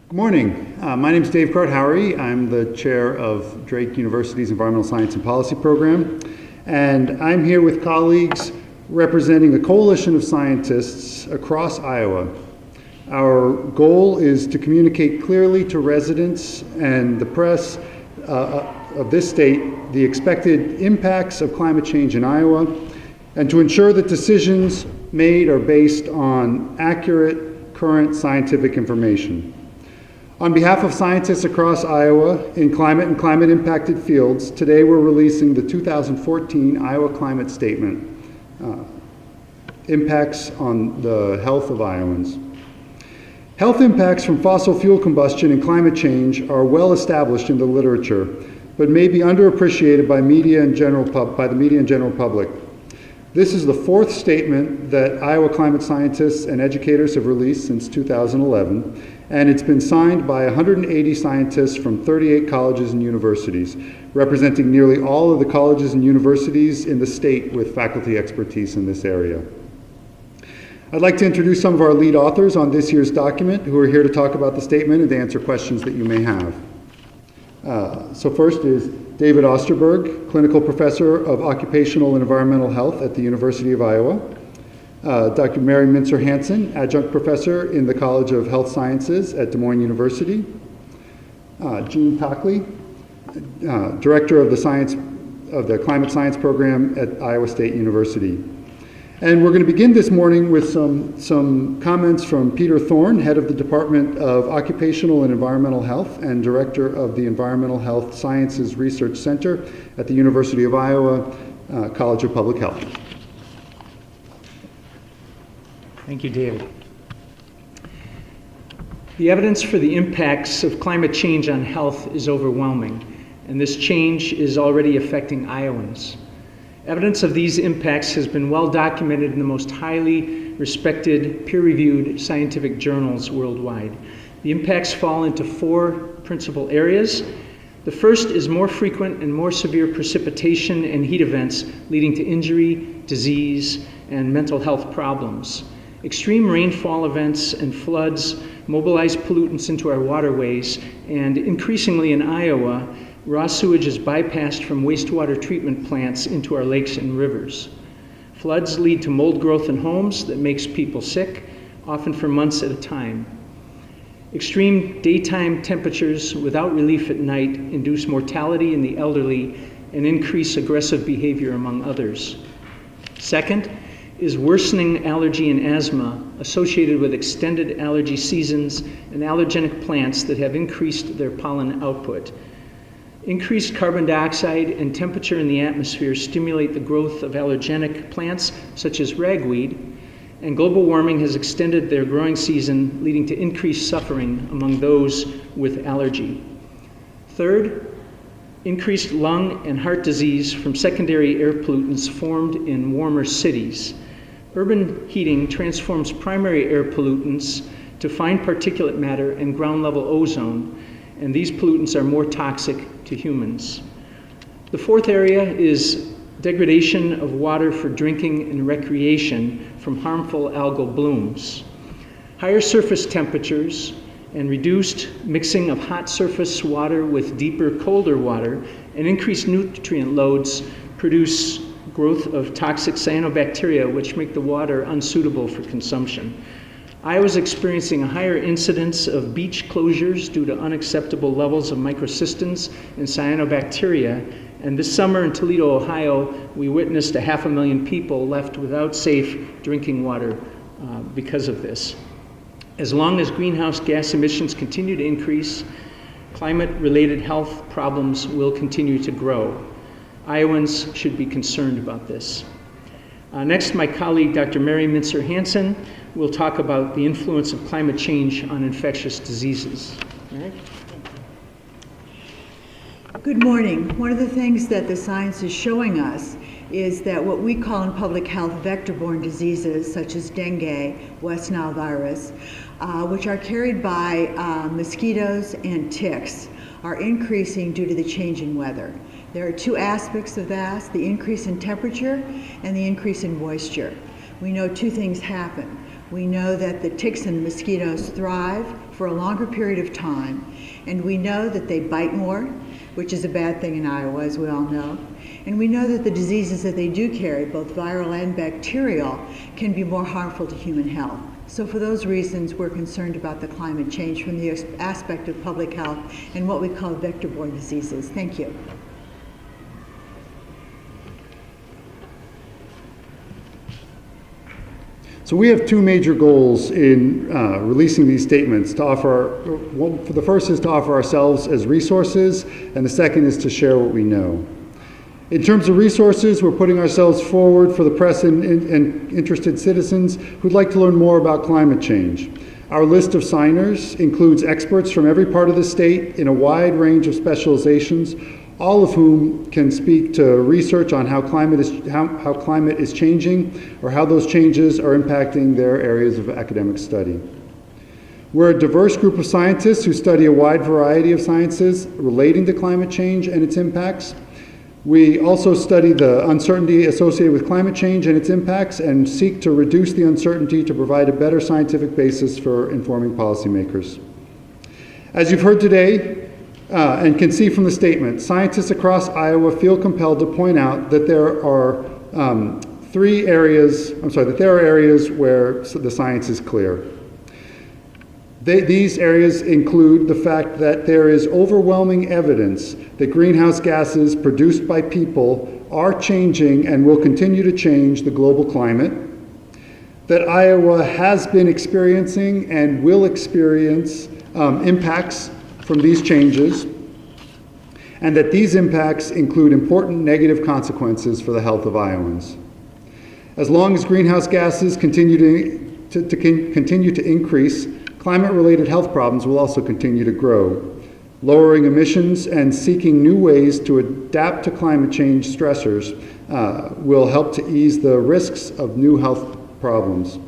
Good morning. My name is Dave Cart-Howery. I'm the chair of Drake University's Environmental Science and Policy Program, and I'm here with colleagues representing a coalition of scientists across Iowa. Our goal is to communicate clearly to residents and the press of this state the expected impacts of climate change in Iowa, and to ensure that decisions made are based on accurate, current scientific information. On behalf of scientists across Iowa in climate and climate-impacted fields, today we're releasing the 2014 Iowa Climate Statement, Impacts on the Health of Iowans. Health impacts from fossil fuel combustion and climate change are well established in the literature, but may be underappreciated by the media and general public. This is the fourth statement that Iowa climate scientists and educators have released since 2011, and it's been signed by 180 scientists from 38 colleges and universities, representing nearly all of the colleges and universities in the state with faculty expertise in this area. I'd like to introduce some of our lead authors on this year's document who are here to talk about the statement and to answer questions that you may have. So first is David Osterberg, Clinical Professor of Occupational and Environmental Health at the University of Iowa. Dr. Mary Mincer-Hansen, Adjunct Professor in the College of Health Sciences at Des Moines University. Jean Tockley, Director of the Climate Science Program at Iowa State University. And we're going to begin this morning with some comments from Peter Thorne, Head of the Department of Occupational and Environmental Health and Director of the Environmental Health Sciences Research Center at the University of Iowa College of Public Health. Thank you, David. The evidence for the impacts of climate change on health is overwhelming, and this change is already affecting Iowans. Evidence of these impacts has been well documented in the most highly respected, peer-reviewed scientific journals worldwide. The impacts fall into four principal areas. The first is more frequent and more severe precipitation and heat events leading to injury, disease, and mental health problems. Extreme rainfall events and floods mobilize pollutants into our waterways, and increasingly in Iowa, raw sewage is bypassed from wastewater treatment plants into our lakes and rivers. Floods lead to mold growth in homes that makes people sick, often for months at a time. Extreme daytime temperatures without relief at night induce mortality in the elderly and increase aggressive behavior among others. Second is worsening allergy and asthma associated with extended allergy seasons and allergenic plants that have increased their pollen output. Increased carbon dioxide and temperature in the atmosphere stimulate the growth of allergenic plants such as ragweed, and global warming has extended their growing season, leading to increased suffering among those with allergy. Third, increased lung and heart disease from secondary air pollutants formed in warmer cities. Urban heating transforms primary air pollutants to fine particulate matter and ground level ozone, and these pollutants are more toxic to humans. The fourth area is degradation of water for drinking and recreation from harmful algal blooms. Higher surface temperatures and reduced mixing of hot surface water with deeper, colder water and increased nutrient loads produce growth of toxic cyanobacteria, which make the water unsuitable for consumption. Iowa is experiencing a higher incidence of beach closures due to unacceptable levels of microcystins and cyanobacteria. And this summer in Toledo, Ohio, we witnessed 500,000 people left without safe drinking water because of this. As long as greenhouse gas emissions continue to increase, climate-related health problems will continue to grow. Iowans should be concerned about this. Next, my colleague, Dr. Mary Mincer-Hansen, will talk about the influence of climate change on infectious diseases. All right. Good morning. One of the things that the science is showing us is that what we call in public health vector-borne diseases, such as dengue, West Nile virus, which are carried by mosquitoes and ticks, are increasing due to the change in weather. There are two aspects of that, the increase in temperature and the increase in moisture. We know two things happen. We know that the ticks and mosquitoes thrive for a longer period of time, and we know that they bite more, which is a bad thing in Iowa, as we all know. And we know that the diseases that they do carry, both viral and bacterial, can be more harmful to human health. So for those reasons, we're concerned about the climate change from the aspect of public health and what we call vector-borne diseases. Thank you. So we have two major goals in releasing these statements. The first is to offer ourselves as resources, and the second is to share what we know. In terms of resources, we're putting ourselves forward for the press and interested citizens who'd like to learn more about climate change. Our list of signers includes experts from every part of the state in a wide range of specializations, all of whom can speak to research on how climate is changing or how those changes are impacting their areas of academic study. We're a diverse group of scientists who study a wide variety of sciences relating to climate change and its impacts. We also study the uncertainty associated with climate change and its impacts and seek to reduce the uncertainty to provide a better scientific basis for informing policymakers. As you've heard today, and can see from the statement, scientists across Iowa feel compelled to point out that there are areas where the science is clear. These areas include the fact that there is overwhelming evidence that greenhouse gases produced by people are changing and will continue to change the global climate, that Iowa has been experiencing and will experience impacts from these changes, and that these impacts include important negative consequences for the health of Iowans. As long as greenhouse gases continue to increase, climate-related health problems will also continue to grow. Lowering emissions and seeking new ways to adapt to climate change stressors will help to ease the risks of new health problems.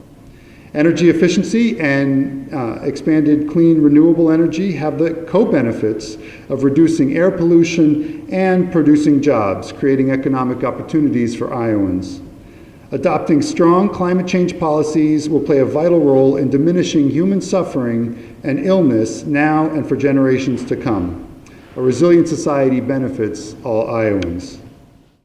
Energy efficiency and expanded clean renewable energy have the co-benefits of reducing air pollution and producing jobs, creating economic opportunities for Iowans. Adopting strong climate change policies will play a vital role in diminishing human suffering and illness now and for generations to come. A resilient society benefits all Iowans.